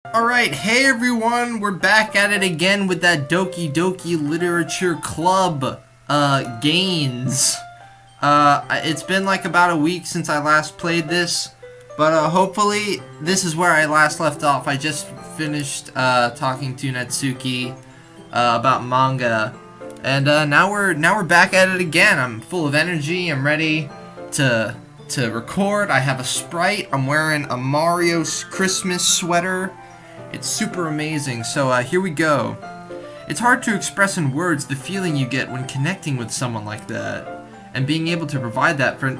Alright, hey everyone, we're back at it again with that Doki Doki Literature Club, gains. It's been like about a week since I last played this, but hopefully this is where I last left off. I just finished, talking to Natsuki, about manga, and, now we're back at it again. I'm full of energy, I'm ready to record. I have a Sprite, I'm wearing a Mario Christmas sweater. It's super amazing, so here we go. It's hard to express in words the feeling you get when connecting with someone like that, and being able to provide that to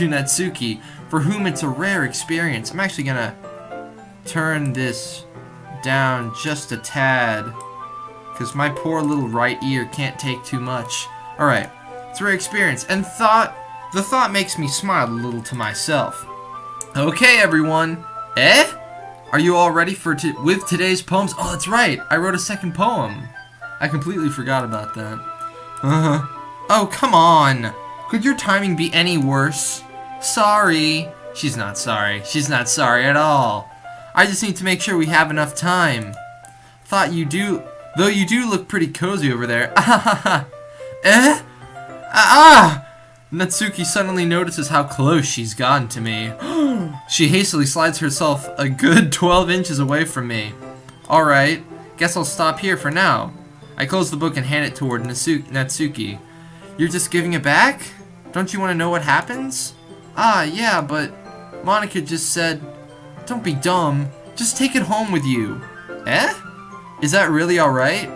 Natsuki, for whom it's a rare experience. I'm actually gonna turn this down just a tad, because my poor little right ear can't take too much. Alright, it's a rare experience, and the thought makes me smile a little to myself. Okay, everyone. Are you all ready with today's poems? Oh, that's right. I wrote a second poem. I completely forgot about that. Oh, come on. Could your timing be any worse? Sorry. She's not sorry. She's not sorry at all. I just need to make sure we have enough time. Thought you do, though you do look pretty cozy over there. Natsuki suddenly notices how close she's gotten to me. She hastily slides herself a good 12 inches away from me. Alright, guess I'll stop here for now. I close the book and hand it toward Natsuki. You're just giving it back? Don't you want to know what happens? Yeah, but Monica just said, don't be dumb, just take it home with you. Is that really alright?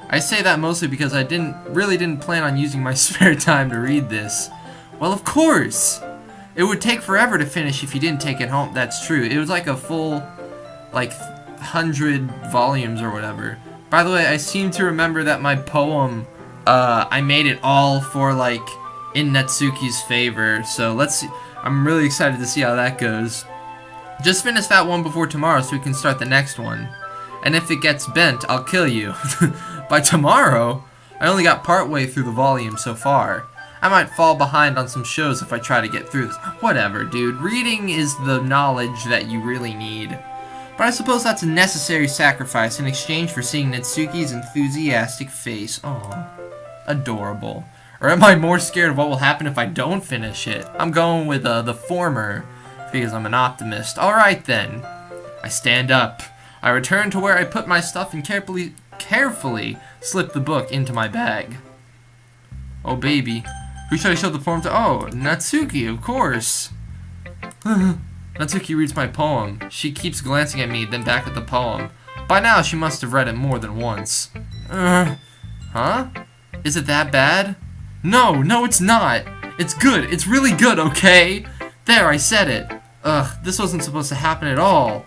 I say that mostly because I really didn't plan on using my spare time to read this. Well, of course! It would take forever to finish if you didn't take it home. That's true. It was like a full, 100 volumes or whatever. By the way, I seem to remember that my poem, I made it all for, in Natsuki's favor. So let's see. I'm really excited to see how that goes. Just finish that one before tomorrow so we can start the next one. And if it gets bent, I'll kill you. By tomorrow? I only got partway through the volume so far. I might fall behind on some shows if I try to get through this. Whatever, dude. Reading is the knowledge that you really need. But I suppose that's a necessary sacrifice in exchange for seeing Natsuki's enthusiastic face. Aww. Adorable. Or am I more scared of what will happen if I don't finish it? I'm going with the former, because I'm an optimist. Alright then. I stand up. I return to where I put my stuff and carefully slip the book into my bag. Oh baby. Who should I show the poem to? Oh, Natsuki, of course. Natsuki reads my poem. She keeps glancing at me, then back at the poem. By now, she must have read it more than once. Huh? Is it that bad? No, it's not. It's good. It's really good, okay? There, I said it. This wasn't supposed to happen at all.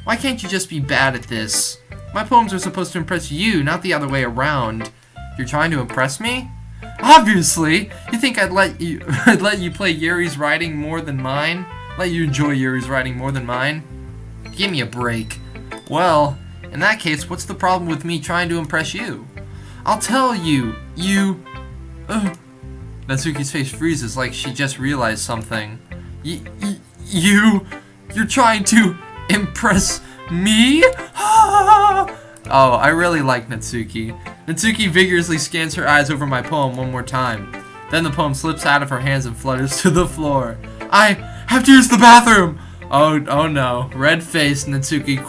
Why can't you just be bad at this? My poems are supposed to impress you, not the other way around. You're trying to impress me? Obviously! You think I'd let you play Yuri's writing more than mine? Let you enjoy Yuri's writing more than mine? Give me a break. Well, in that case, what's the problem with me trying to impress you? I'll tell you, Natsuki's face freezes like she just realized something. You're trying to impress me? Oh, I really like Natsuki. Natsuki vigorously scans her eyes over my poem one more time. Then the poem slips out of her hands and flutters to the floor. I have to use the bathroom! Oh no. Red-faced Natsuki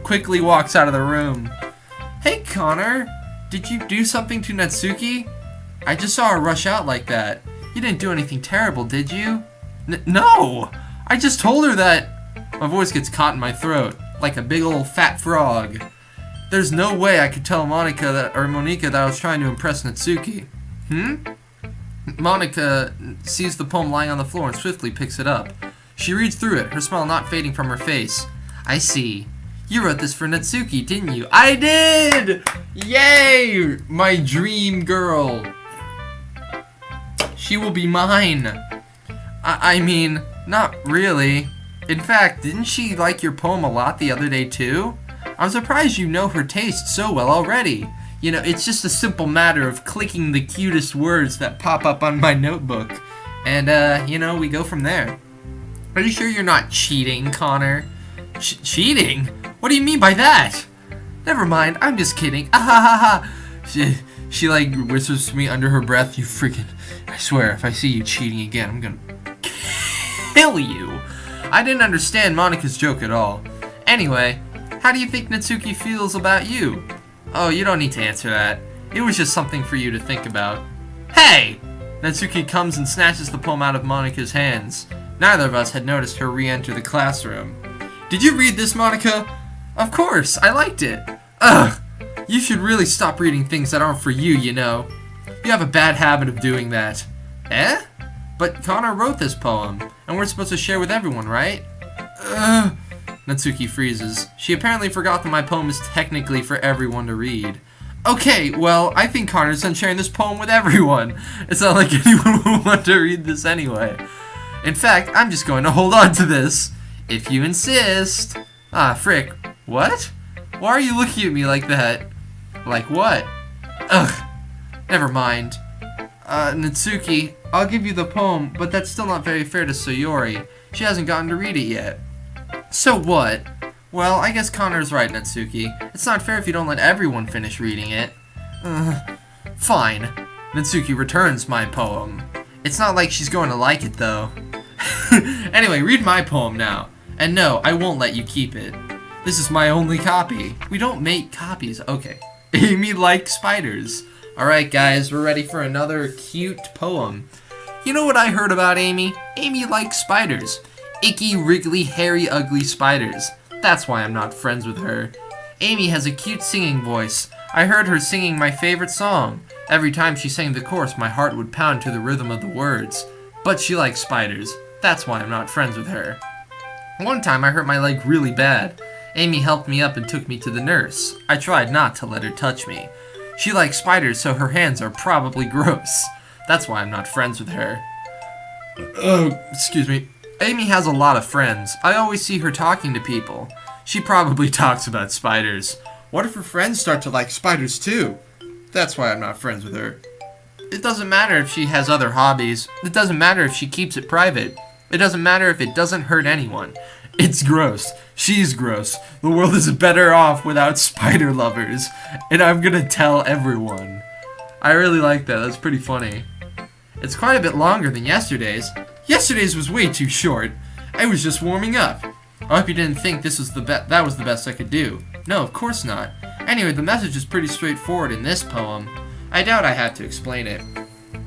quickly walks out of the room. Hey, Connor. Did you do something to Natsuki? I just saw her rush out like that. You didn't do anything terrible, did you? No! I just told her that... My voice gets caught in my throat, like a big old fat frog. There's no way I could tell Monica that I was trying to impress Natsuki. Monica sees the poem lying on the floor and swiftly picks it up. She reads through it, her smile not fading from her face. I see. You wrote this for Natsuki, didn't you? I did! Yay! My dream girl. She will be mine. I mean, not really. In fact, didn't she like your poem a lot the other day too? I'm surprised you know her taste so well already. You know, it's just a simple matter of clicking the cutest words that pop up on my notebook. And, you know, we go from there. Are you sure you're not cheating, Connor? Cheating? What do you mean by that? Never mind, I'm just kidding. Ah ha ha ha. She like whispers to me under her breath, you freaking... I swear, if I see you cheating again, I'm gonna kill you. I didn't understand Monika's joke at all. Anyway, how do you think Natsuki feels about you? Oh, you don't need to answer that. It was just something for you to think about. Hey! Natsuki comes and snatches the poem out of Monika's hands. Neither of us had noticed her re-enter the classroom. Did you read this, Monika? Of course, I liked it. Ugh! You should really stop reading things that aren't for you, you know. You have a bad habit of doing that. Eh? But Connor wrote this poem, and we're supposed to share with everyone, right? Ugh! Natsuki freezes. She apparently forgot that my poem is technically for everyone to read. Okay, well, I think Connor's done sharing this poem with everyone. It's not like anyone would want to read this anyway. In fact, I'm just going to hold on to this. If you insist. Ah, frick. What? Why are you looking at me like that? Like what? Ugh. Never mind. Natsuki, I'll give you the poem, but that's still not very fair to Sayori. She hasn't gotten to read it yet. So what? Well, I guess Connor's right, Natsuki. It's not fair if you don't let everyone finish reading it. Fine. Natsuki returns my poem. It's not like she's going to like it, though. Anyway, read my poem now. And no, I won't let you keep it. This is my only copy. We don't make copies. Okay. Amy likes spiders. Alright, guys, we're ready for another cute poem. You know what I heard about Amy? Amy likes spiders. Icky, wriggly, hairy, ugly spiders. That's why I'm not friends with her. Amy has a cute singing voice. I heard her singing my favorite song. Every time she sang the chorus, my heart would pound to the rhythm of the words. But she likes spiders. That's why I'm not friends with her. One time I hurt my leg really bad. Amy helped me up and took me to the nurse. I tried not to let her touch me. She likes spiders, so her hands are probably gross. That's why I'm not friends with her. Oh, excuse me. Amy has a lot of friends. I always see her talking to people. She probably talks about spiders. What if her friends start to like spiders too? That's why I'm not friends with her. It doesn't matter if she has other hobbies. It doesn't matter if she keeps it private. It doesn't matter if it doesn't hurt anyone. It's gross. She's gross. The world is better off without spider lovers. And I'm gonna tell everyone. I really like that. That's pretty funny. It's quite a bit longer than yesterday's. Yesterday's was way too short. I was just warming up. I hope you didn't think that was the best I could do. No, of course not. Anyway, the message is pretty straightforward in this poem. I doubt I had to explain it.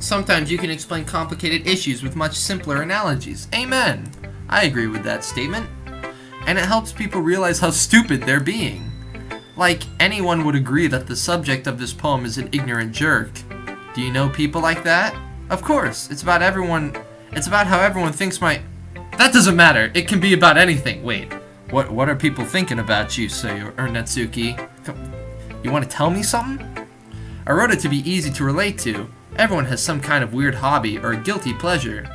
Sometimes you can explain complicated issues with much simpler analogies. Amen. I agree with that statement. And it helps people realize how stupid they're being. Like, anyone would agree that the subject of this poem is an ignorant jerk. Do you know people like that? Of course, it's about how everyone thinks That doesn't matter, it can be about anything. Wait, what are people thinking about you, Natsuki? You want to tell me something? I wrote it to be easy to relate to. Everyone has some kind of weird hobby or a guilty pleasure.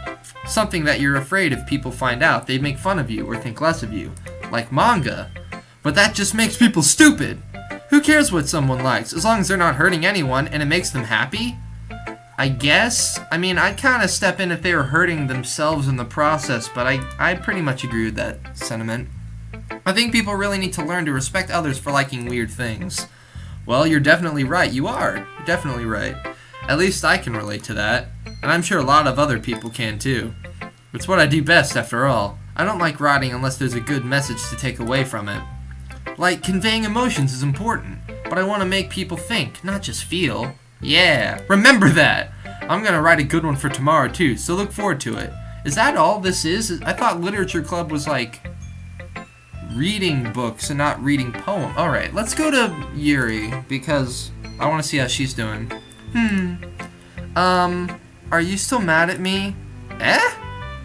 Something that you're afraid if people find out, they'd make fun of you or think less of you. Like manga. But that just makes people stupid. Who cares what someone likes, as long as they're not hurting anyone and it makes them happy? I guess. I mean, I'd kind of step in if they were hurting themselves in the process, but I pretty much agree with that sentiment. I think people really need to learn to respect others for liking weird things. Well, you're definitely right. You are. You're definitely right. At least I can relate to that. And I'm sure a lot of other people can too. It's what I do best, after all. I don't like writing unless there's a good message to take away from it. Like, conveying emotions is important, but I want to make people think, not just feel. Yeah, remember that! I'm gonna write a good one for tomorrow too, so look forward to it. Is that all this is? I thought literature club was like reading books and not reading poems. Alright, let's go to Yuri, because I want to see how she's doing. Are you still mad at me? Eh?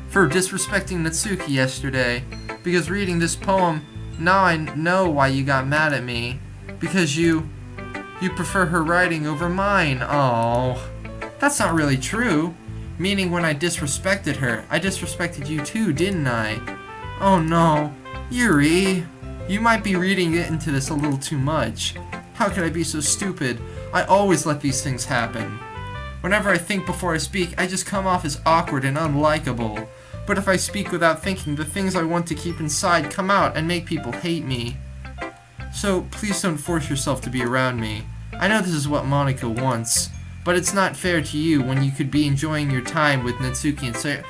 For disrespecting Natsuki yesterday. Because reading this poem, now I know why you got mad at me. Because you prefer her writing over mine. Oh, that's not really true. Meaning when I disrespected her, I disrespected you too, didn't I? Oh no. Yuri, you might be reading into this a little too much. How could I be so stupid? I always let these things happen. Whenever I think before I speak, I just come off as awkward and unlikable. But if I speak without thinking, the things I want to keep inside come out and make people hate me. So please don't force yourself to be around me. I know this is what Monica wants, but it's not fair to you when you could be enjoying your time with Natsuki and Sayori.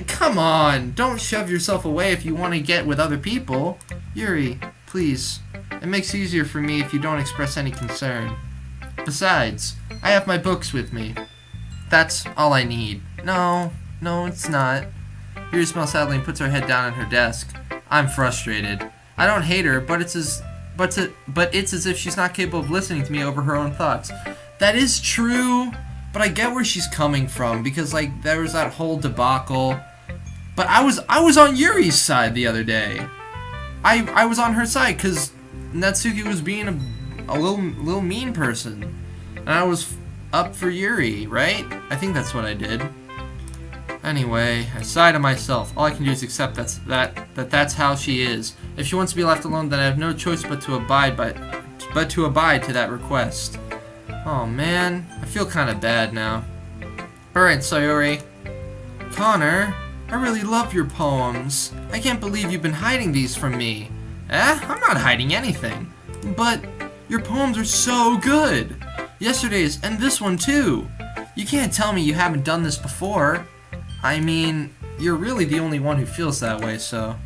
Come on, don't shove yourself away if you want to get with other people. Yuri, please. It makes it easier for me if you don't express any concern. Besides, I have my books with me. That's all I need. No, it's not. Yuri smiles sadly and puts her head down on her desk. I'm frustrated. I don't hate her, but it's as if she's not capable of listening to me over her own thoughts. That is true, but I get where she's coming from because like there was that whole debacle. But I was on Yuri's side the other day. I was on her side because Natsuki was being a little mean person, and I was up for Yuri, right? I think that's what I did. Anyway, I sigh to myself. All I can do is accept that's how she is. If she wants to be left alone, then I have no choice but to abide to that request. Oh man, I feel kind of bad now. Alright, Sayori. Connor, I really love your poems. I can't believe you've been hiding these from me. I'm not hiding anything. But your poems are so good. Yesterday's and this one too. You can't tell me you haven't done this before. I mean, you're really the only one who feels that way, so...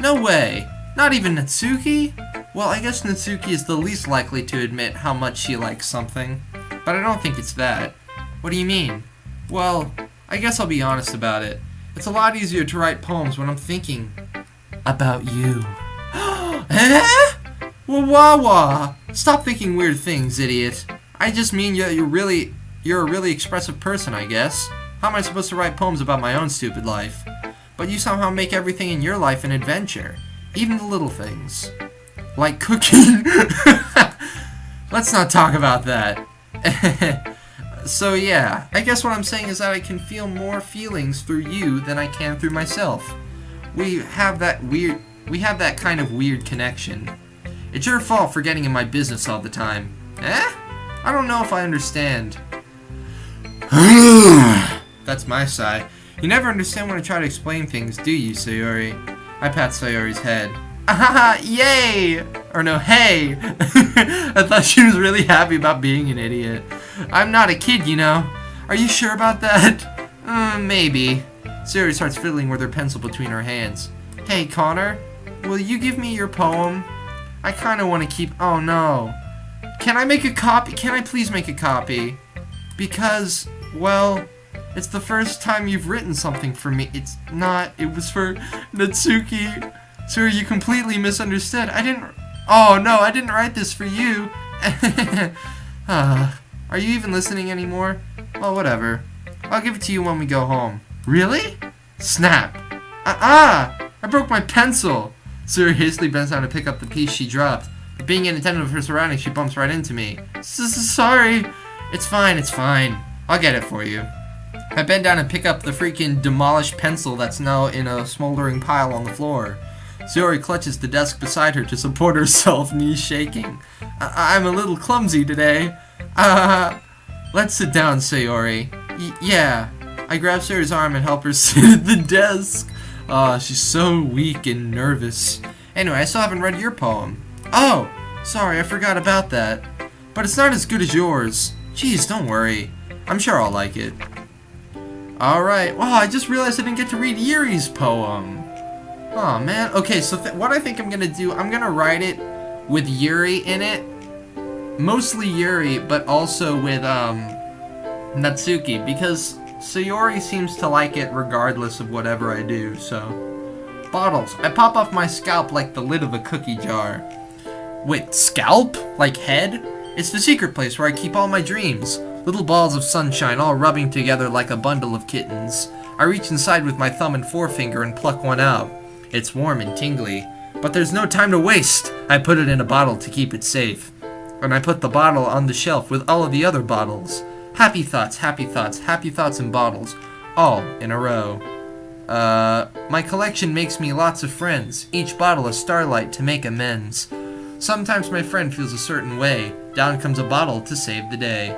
No way. Not even Natsuki? Well, I guess Natsuki is the least likely to admit how much she likes something. But I don't think it's that. What do you mean? Well, I guess I'll be honest about it. It's a lot easier to write poems when I'm thinking about you. Wawa! Stop thinking weird things, idiot. I just mean you're a really expressive person, I guess. How am I supposed to write poems about my own stupid life? But you somehow make everything in your life an adventure. Even the little things. Like cooking. Let's not talk about that. So yeah, I guess what I'm saying is that I can feel more feelings through you than I can through myself. We have that kind of weird connection. It's your fault for getting in my business all the time. I don't know if I understand. That's my sigh. You never understand when I try to explain things, do you, Sayori? I pat Sayori's head. Ah, yay! Or no, hey! I thought she was really happy about being an idiot. I'm not a kid, you know. Are you sure about that? Maybe. Sayori starts fiddling with her pencil between her hands. Hey, Connor, will you give me your poem? I kind of want to keep... Oh, no. Can I make a copy? Can I please make a copy? Because, well... It's the first time you've written something for me. It's not. It was for Natsuki. Sir, you completely misunderstood. Oh, no, I didn't write this for you. Are you even listening anymore? Well, whatever. I'll give it to you when we go home. Really? Snap. I broke my pencil. Sir hastily bends down to pick up the piece she dropped. But being inattentive of her surroundings, she bumps right into me. Sorry. It's fine. I'll get it for you. I bend down and pick up the freaking demolished pencil that's now in a smoldering pile on the floor. Sayori clutches the desk beside her to support herself, knees shaking. I'm a little clumsy today. Let's sit down, Sayori. Yeah. I grab Sayori's arm and help her sit at the desk. She's so weak and nervous. Anyway, I still haven't read your poem. Oh, sorry, I forgot about that. But it's not as good as yours. Jeez, don't worry. I'm sure I'll like it. Alright, wow, I just realized I didn't get to read Yuri's poem. Oh man, okay, so what I think I'm gonna do, I'm gonna write it with Yuri in it. Mostly Yuri, but also with, Natsuki, because Sayori seems to like it regardless of whatever I do, so. Bottles. I pop off my scalp like the lid of a cookie jar. Wait, scalp? Like head? It's the secret place where I keep all my dreams. Little balls of sunshine all rubbing together like a bundle of kittens. I reach inside with my thumb and forefinger and pluck one out. It's warm and tingly. But there's no time to waste. I put it in a bottle to keep it safe. And I put the bottle on the shelf with all of the other bottles. Happy thoughts, happy thoughts, happy thoughts in bottles. All in a row. My collection makes me lots of friends. Each bottle a starlight to make amends. Sometimes my friend feels a certain way. Down comes a bottle to save the day.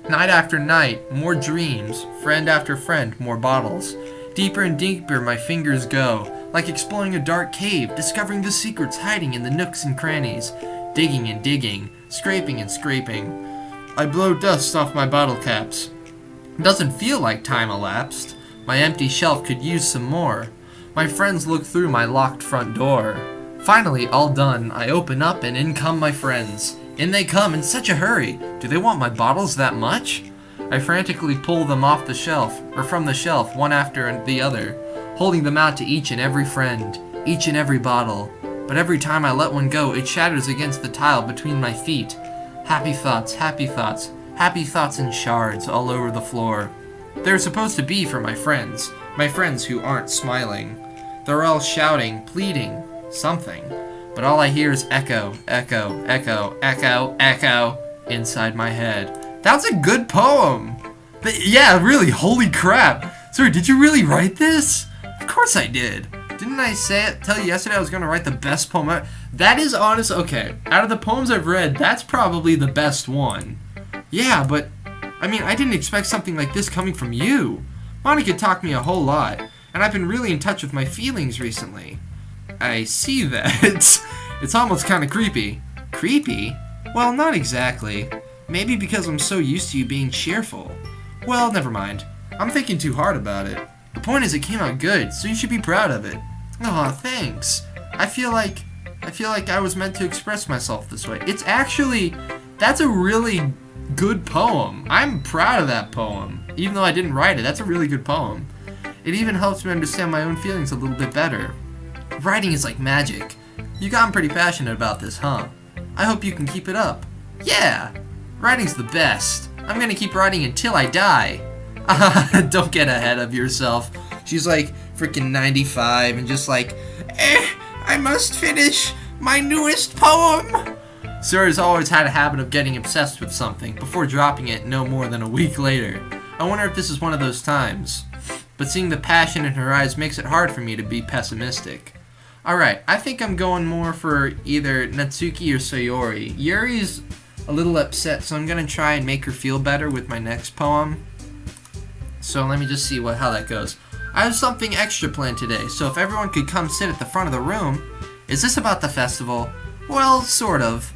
Night after night, more dreams, friend after friend, more bottles. Deeper and deeper my fingers go, like exploring a dark cave, discovering the secrets hiding in the nooks and crannies. Digging and digging, scraping and scraping. I blow dust off my bottle caps. It doesn't feel like time elapsed. My empty shelf could use some more. My friends look through my locked front door. Finally, all done, I open up and in come my friends. In they come in such a hurry. Do they want my bottles that much? I frantically pull them off the shelf, or from the shelf, one after the other, holding them out to each and every friend, each and every bottle. But every time I let one go, it shatters against the tile between my feet. Happy thoughts, happy thoughts, happy thoughts in shards all over the floor. They're supposed to be for my friends who aren't smiling. They're all shouting, pleading, something. But all I hear is echo, echo, echo, echo, echo inside my head. That's a good poem! Yeah, really, holy crap! Sorry, did you really write this? Of course I did. Didn't I tell you yesterday I was going to write the best poem ever? That is honest. Okay, out of the poems I've read, that's probably the best one. Yeah, but, I mean, I didn't expect something like this coming from you. Monica taught me a whole lot, and I've been really in touch with my feelings recently. I see that. It's almost kind of creepy. Creepy? Well, not exactly. Maybe because I'm so used to you being cheerful. Well, never mind. I'm thinking too hard about it. The point is it came out good, so you should be proud of it. Aw, thanks. I feel like I was meant to express myself this way. That's a really good poem. I'm proud of that poem. Even though I didn't write it, that's a really good poem. It even helps me understand my own feelings a little bit better. Writing is like magic. You gotten pretty passionate about this, huh? I hope you can keep it up. Yeah! Writing's the best. I'm gonna keep writing until I die. Don't get ahead of yourself. She's like freaking 95 and just like, I must finish my newest poem. Sarah's always had a habit of getting obsessed with something before dropping it no more than a week later. I wonder if this is one of those times. But seeing the passion in her eyes makes it hard for me to be pessimistic. Alright, I think I'm going more for either Natsuki or Sayori. Yuri's a little upset, so I'm gonna try and make her feel better with my next poem. So let me just see how that goes. I have something extra planned today, so if everyone could come sit at the front of the room. Is this about the festival? Well, sort of.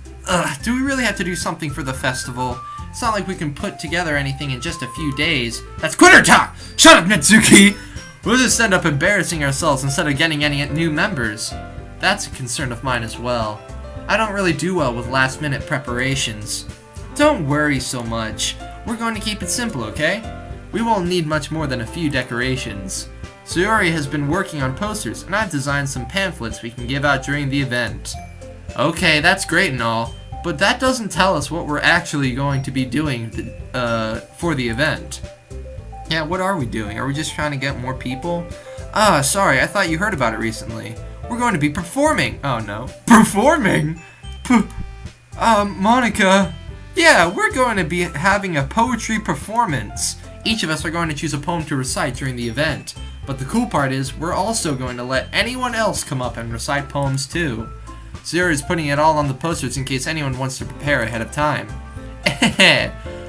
Do we really have to do something for the festival? It's not like we can put together anything in just a few days. That's quitter talk! Shut up, Natsuki! We'll just end up embarrassing ourselves instead of getting any new members. That's a concern of mine as well. I don't really do well with last-minute preparations. Don't worry so much. We're going to keep it simple, okay? We won't need much more than a few decorations. Sayori has been working on posters, and I've designed some pamphlets we can give out during the event. Okay, that's great and all, but that doesn't tell us what we're actually going to be doing for the event. Yeah, what are we doing? Are we just trying to get more people? Sorry, I thought you heard about it recently. We're going to be performing! Oh no. Performing? Monica. Yeah, we're going to be having a poetry performance. Each of us are going to choose a poem to recite during the event. But the cool part is, we're also going to let anyone else come up and recite poems too. Zero is putting it all on the posters in case anyone wants to prepare ahead of time.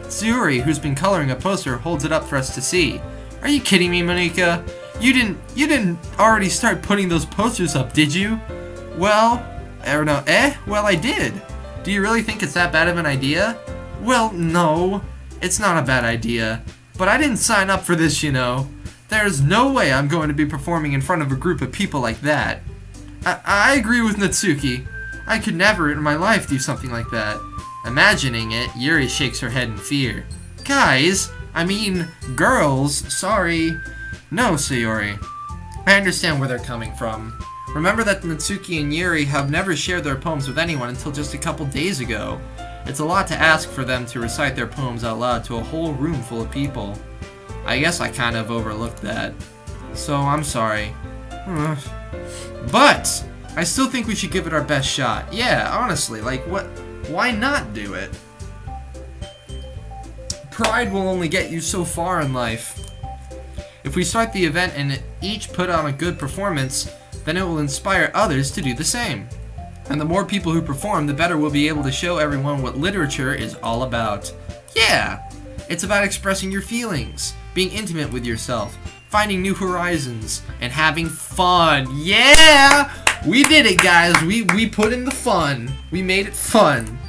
Suri, who's been coloring a poster, holds it up for us to see. Are you kidding me, Monica? You didn't already start putting those posters up, did you? Well, well, I did. Do you really think it's that bad of an idea? Well, no, it's not a bad idea. But I didn't sign up for this, you know. There's no way I'm going to be performing in front of a group of people like that. I agree with Natsuki. I could never in my life do something like that. Imagining it, Yuri shakes her head in fear. Guys, I mean, girls, sorry. No, Sayori. I understand where they're coming from. Remember that Natsuki and Yuri have never shared their poems with anyone until just a couple days ago. It's a lot to ask for them to recite their poems out loud to a whole room full of people. I guess I kind of overlooked that. So, I'm sorry. But, I still think we should give it our best shot. Yeah, honestly, like, why not do it? Pride will only get you so far in life. If we start the event and each put on a good performance, then it will inspire others to do the same. And the more people who perform, the better we'll be able to show everyone what literature is all about. Yeah! It's about expressing your feelings, being intimate with yourself, finding new horizons, and having fun. Yeah! We did it, guys. We put in the fun. We made it fun.